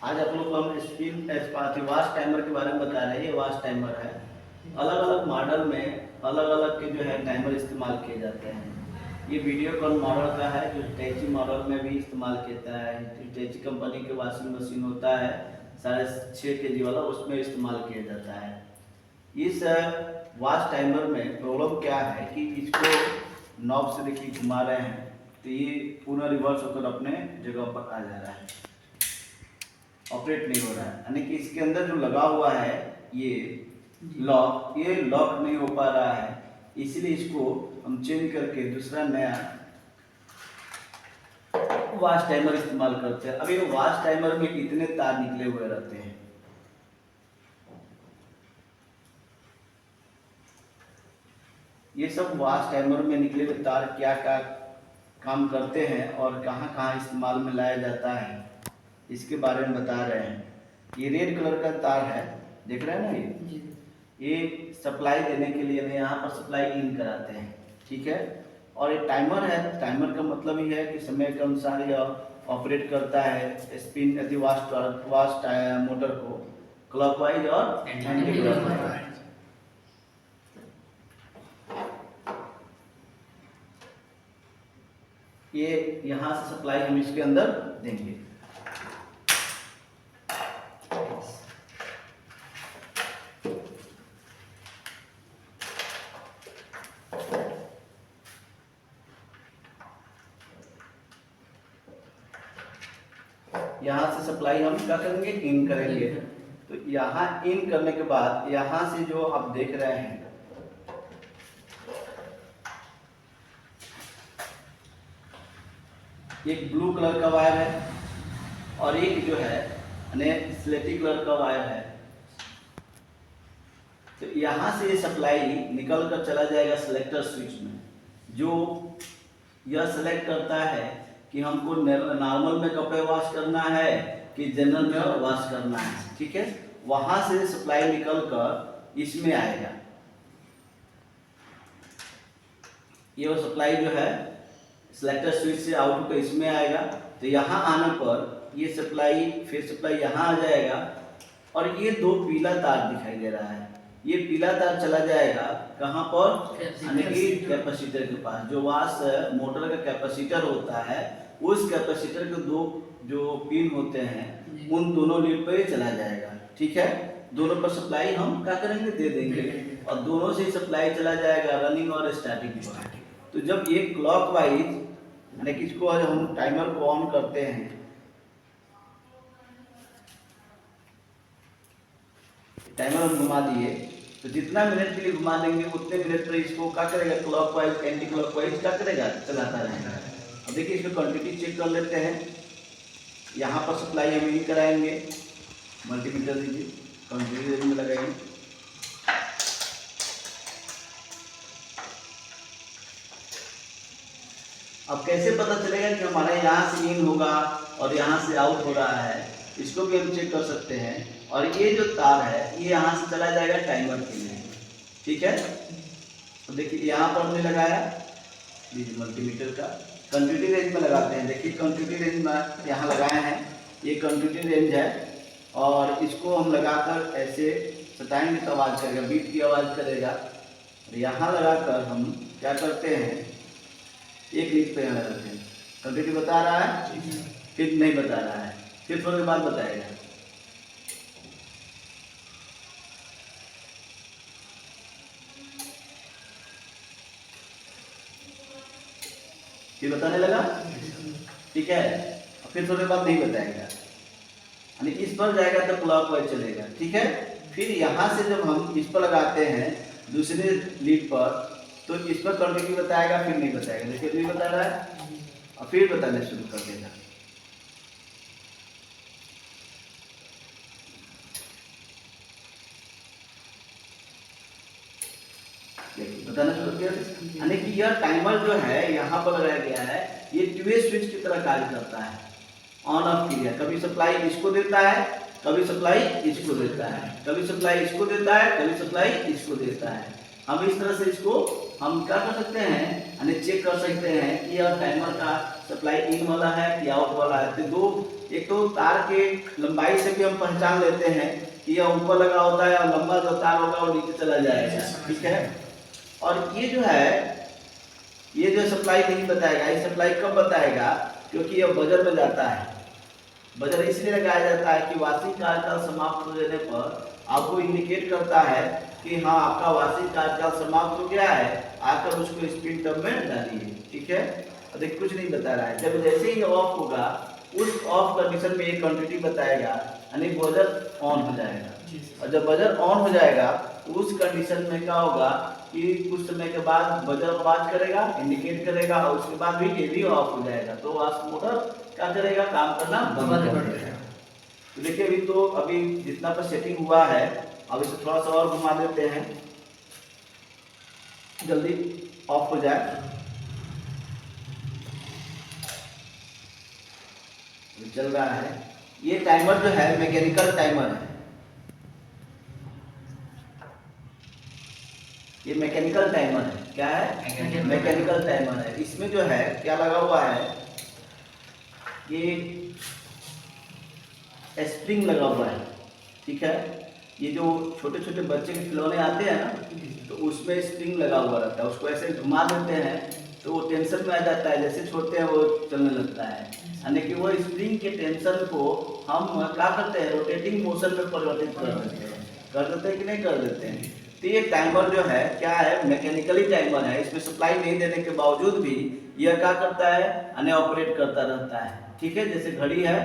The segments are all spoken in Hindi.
आज आप लोग को हम स्पिन वास्ट टाइमर के बारे में बता रहे हैं। ये वास्ट टाइमर है। अलग अलग मॉडल में अलग अलग के जो है टाइमर इस्तेमाल किए जाते हैं। ये वीडियोकॉन मॉडल का है जो हिटैची मॉडल में भी इस्तेमाल किया है। हिटैची कंपनी के वॉशिंग मशीन होता है 6.5 kg वाला, उसमें इस्तेमाल किया जाता है। इस वास्ट टाइमर में प्रॉब्लम क्या है कि इसको नॉब से देखिए घुमा रहे हैं तो ये पूरा रिवर्स होकर अपने जगह पर आ जा रहा है, ऑपरेट नहीं हो रहा है। यानी कि इसके अंदर जो लगा हुआ है ये लॉक, ये लॉक नहीं हो पा रहा है, इसलिए इसको हम चेंज करके दूसरा नया वास्ट टाइमर इस्तेमाल करते हैं। अब ये वास्ट टाइमर में इतने तार निकले हुए रहते हैं। ये सब वास्ट टाइमर में निकले हुए तार क्या क्या काम करते हैं और कहाँ कहाँ इस्तेमाल में लाया जाता है इसके बारे में बता रहे हैं। ये रेड कलर का तार है, देख रहे हैं ना, ये सप्लाई देने के लिए हमें यहाँ पर सप्लाई इन कराते हैं, ठीक है। और ये टाइमर है, टाइमर का मतलब ये है कि समय के अनुसार यह ऑपरेट करता है स्पिन यदि वास्ट मोटर को क्लॉकवाइज और एंटी क्लॉकवाइज। ये यहाँ से सप्लाई हम इसके अंदर देंगे। यहाँ से सप्लाई हम क्या करेंगे, इन करेंगे। तो यहाँ इन करने के बाद यहाँ से जो आप देख रहे हैं एक ब्लू कलर का वायर है और एक जो है स्लेटी कलर का वायर है। तो यहाँ से ये सप्लाई निकल कर चला जाएगा सिलेक्टर स्विच में, जो यह सेलेक्ट करता है कि हमको नॉर्मल में कपड़े वॉश करना है कि जनरल में वॉश करना है, ठीक है। वहां से सप्लाई निकल कर इसमें आएगा। ये वो सप्लाई जो है सिलेक्टर स्विच से आउट होकर इसमें आएगा। तो यहाँ आने पर ये सप्लाई फिर सप्लाई यहाँ आ जाएगा और ये दो पीला तार दिखाई दे रहा है। ये पीला तार चला जाएगा कहाँ पर, यानी कि कैपेसिटर के पास। जो वाश मोटर का कैपेसिटर होता है उस कैपेसिटर के दो जो पिन होते हैं उन दोनों लीड पर चला जाएगा, ठीक है। दोनों पर सप्लाई हम क्या करेंगे, दे देंगे और दोनों से सप्लाई चला जाएगा रनिंग और स्टार्टिंग पर। तो जब ये क्लॉकवाइज यानी कि इसको हम टाइमर को ऑन करते हैं, टाइमर हम घुमा दिए तो जितना मिनट के लिए घुमा देंगे उतने मिनट पर इसको क्या करेगा, क्लॉकवाइज एंटी क्लॉकवाइज क्या करेगा, चलाता रहेगा। अब देखिए इसको क्वांटिटी चेक कर लेते हैं। यहाँ पर सप्लाई हम इन कराएंगे, मल्टीमीटर दीजिए, क्वांटिटी रेंज में लगाएंगे। अब कैसे पता चलेगा कि हमारा यहाँ से इन होगा और यहाँ से आउट हो रहा है, इसको भी हम चेक कर सकते हैं। और ये जो तार है ये यहाँ से चला जाएगा टाइमर के लिए, ठीक है। तो देखिए यहाँ पर हमने लगाया, देखिए मल्टीमीटर का कंटिन्यूटी रेंज में लगाते हैं। देखिए कंटिन्यूटी रेंज में यहाँ लगाए हैं, ये कंटिन्यूटी रेंज है और इसको हम लगाकर ऐसे सटाएंगे तो आवाज़ करेगा, बीट की आवाज़ करेगा। और यहाँ लगाकर हम क्या करते हैं, एक लीड पे यहाँ लगाते हैं। कंटिन्यूटी बता रहा है, फिर नहीं बता रहा है, फिर थोड़ी देर बाद बताएगा। ये बताने लगा, ठीक है। फिर थोड़ी बाद नहीं बताएगा, यानी इस पर जाएगा तो क्लॉकवाइज चलेगा, ठीक है। फिर यहाँ से जब हम इस पर लगाते हैं दूसरे लीड पर तो इस पर कंटिन्यू बताएगा, फिर नहीं बताएगा। देखिए नहीं बता रहा है और फिर बताने शुरू कर देगा। बताना शुरू किया, यानी कि यह टाइमर जो है यहाँ पर लगाया गया है, ये टू-वे स्विच की तरह कार्य करता है, ऑन ऑफ क्रिया। कभी सप्लाई इसको देता है, कभी सप्लाई इसको देता है, कभी सप्लाई इसको देता है, कभी सप्लाई इसको देता है। हम इस तरह से इसको हम क्या कर सकते हैं, यानी चेक कर सकते हैं कि यह टाइमर का सप्लाई इन वाला है कि आउट वाला है। तो दो, एक तो तार के लंबाई से भी हम पहचान लेते हैं कि यह ऊपर लगा होता है और लंबा जो तार होगा वो नीचे चला जाएगा, ठीक है। और ये जो है, ये जो सप्लाई नहीं बताएगा, ये सप्लाई कब बताएगा, क्योंकि यह बजर में जाता है। बजर इसलिए लगाया जाता है कि वार्षिक कार्यकाल समाप्त हो जाने पर आपको इंडिकेट करता है कि हाँ आपका वार्षिक कार्यकाल समाप्त हो गया है, आकर उसको स्पिन टर्म में डालिए, ठीक है। और देखिए कुछ नहीं बता रहा है, जब जैसे ही ऑफ होगा उस ऑफ कंडीशन में एक क्वांटिटी बताएगा, यानी बजर ऑन हो जाएगा। और जब बजर ऑन हो जाएगा उस कंडीशन में क्या होगा कि कुछ समय के बाद बजर आवाज करेगा, इंडिकेट करेगा, और उसके बाद भी ये भी ऑफ हो जाएगा। तो वाष्प मोटर क्या करेगा, काम करना बंद कर देगा। तो देखिए अभी जितना पर सेटिंग हुआ है, अब इसे थोड़ा सा और घुमा देते हैं, जल्दी ऑफ हो जाए। चल रहा है, ये टाइमर जो है मैकेनिकल टाइमर है, ये मैकेनिकल टाइमर है। क्या है, मैकेनिकल टाइमर है। इसमें जो है क्या लगा हुआ है, ये स्प्रिंग लगा हुआ है, ठीक है। ये जो छोटे छोटे बच्चे के खिलौने आते हैं ना, तो उसमें स्प्रिंग लगा हुआ रहता है, उसको ऐसे घुमा देते हैं तो वो टेंशन में आ जाता है, जैसे छोड़ते हैं वो चलने लगता है। यानी कि वो स्प्रिंग के टेंशन को हम क्या करते हैं, रोटेटिंग मोशन में परिवर्तित कर देते हैं कि नहीं कर देते हैं। तो ये टाइमर जो है क्या है, मैकेनिकली टाइमर है। इसमें सप्लाई नहीं देने के बावजूद भी यह क्या करता है, यानी ऑपरेट करता रहता है, ठीक है। जैसे घड़ी है,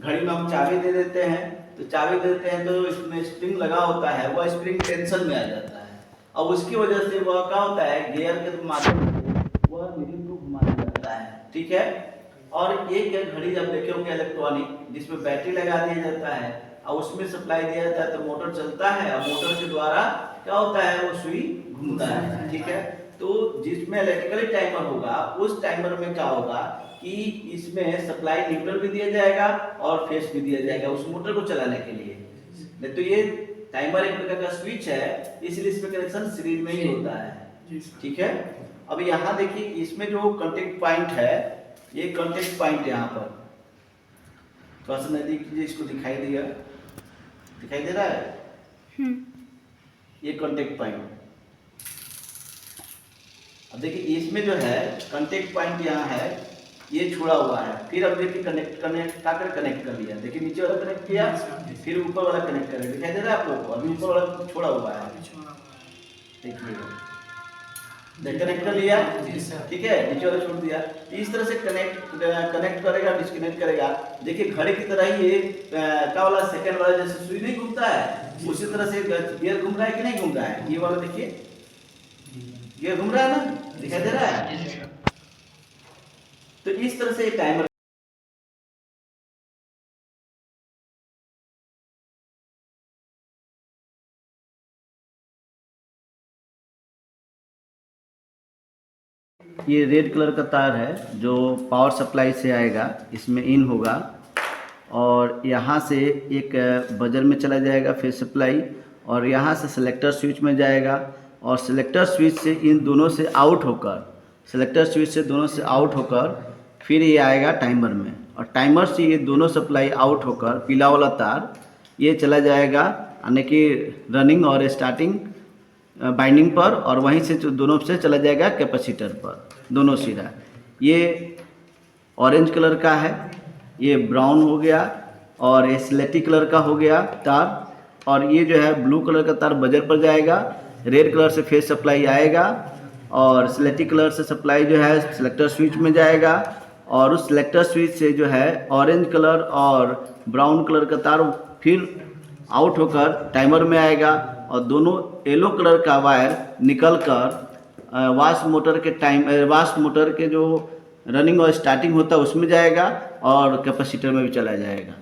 घड़ी में हम चाबी दे देते हैं, तो चाबी देते हैं तो इसमें स्प्रिंग लगा होता है, वह स्प्रिंग टेंशन में आ जाता है। अब उसकी वजह से वह क्या होता है, गियर के माध्यम से वह नीडल को घुमाया जाता है, ठीक है। और एक घड़ी जब देखे होंगे इलेक्ट्रॉनिक, जिसमें बैटरी लगा दिया जाता है और उसमें सप्लाई दिया जाता है, तो मोटर चलता है और मोटर के द्वारा क्या होता है, वो सुई घूमता है, ठीक है। तो जिसमें इलेक्ट्रिकली टाइमर होगा, उस टाइमर में क्या होगा कि इसमें सप्लाई न्यूट्रल भी दिया जाएगा और फेस भी दिया जाएगा उस मोटर को चलाने के लिए। नहीं तो ये टाइमर एक प्रकार का स्विच है, इसलिए इसमें कनेक्शन सीरीज में ही होता है, ठीक है। अब यहाँ देखिए, इसमें जो कॉन्टेक्ट पॉइंट है, ये कॉन्टेक्ट पॉइंट यहाँ पर थोड़ा सा नजदीक कीजिए, इसको दिखाई दे रहा है, ये कॉन्टेक्ट पॉइंट। अब देखिए इसमें जो है कॉन्टेक्ट पॉइंट यहाँ है, ये छुड़ा हुआ है। फिर अब देखिए कनेक्ट कर लिया, देखिए नीचे वाला कनेक्ट किया, फिर ऊपर वाला कनेक्ट कर, दिखाई दे रहा है आप लोगों को। अभी ऊपर वाला छोड़ा हुआ है, देखिए कनेक्ट कर लिया, ठीक है, नीचे वाला छोड़ दिया। इस तरह से कनेक्ट करेगा, डिस्कनेक्ट करेगा। देखिए घड़ी की तरह ही ये क्या वाला सेकंड वाला जैसे सुई नहीं घूमता है, उसी तरह से गियर घूम रहा है कि नहीं घूम रहा है। ये वाला देखिए गियर घूम रहा है ना, दिखाई दे रहा है। तो इस तरह से टाइमर ये रेड कलर का तार है जो पावर सप्लाई से आएगा, इसमें इन होगा और यहाँ से एक बजर में चला जाएगा फिर सप्लाई, और यहाँ से सिलेक्टर स्विच में जाएगा, और सिलेक्टर स्विच से इन दोनों से आउट होकर, सिलेक्टर स्विच से दोनों से आउट होकर फिर ये आएगा टाइमर में, और टाइमर से ये दोनों सप्लाई आउट होकर पीला वाला तार ये चला जाएगा, यानी कि रनिंग और स्टार्टिंग बाइंडिंग पर, और वहीं से दोनों से चला जाएगा कैपेसिटर पर, दोनों सिरा। ये ऑरेंज कलर का है, ये ब्राउन हो गया, और ये स्लेटी कलर का हो गया तार, और ये जो है ब्लू कलर का तार बजर पर जाएगा। रेड कलर से फेस सप्लाई आएगा, और स्लेटी कलर से सप्लाई जो है सिलेक्टर स्विच में जाएगा, और उस सिलेक्टर स्विच से जो है ऑरेंज कलर और ब्राउन कलर का तार फिर आउट होकर टाइमर में आएगा, और दोनों येलो कलर का वायर निकल कर वाश मोटर के जो रनिंग और स्टार्टिंग होता है उसमें जाएगा, और कैपेसिटर में भी चला जाएगा।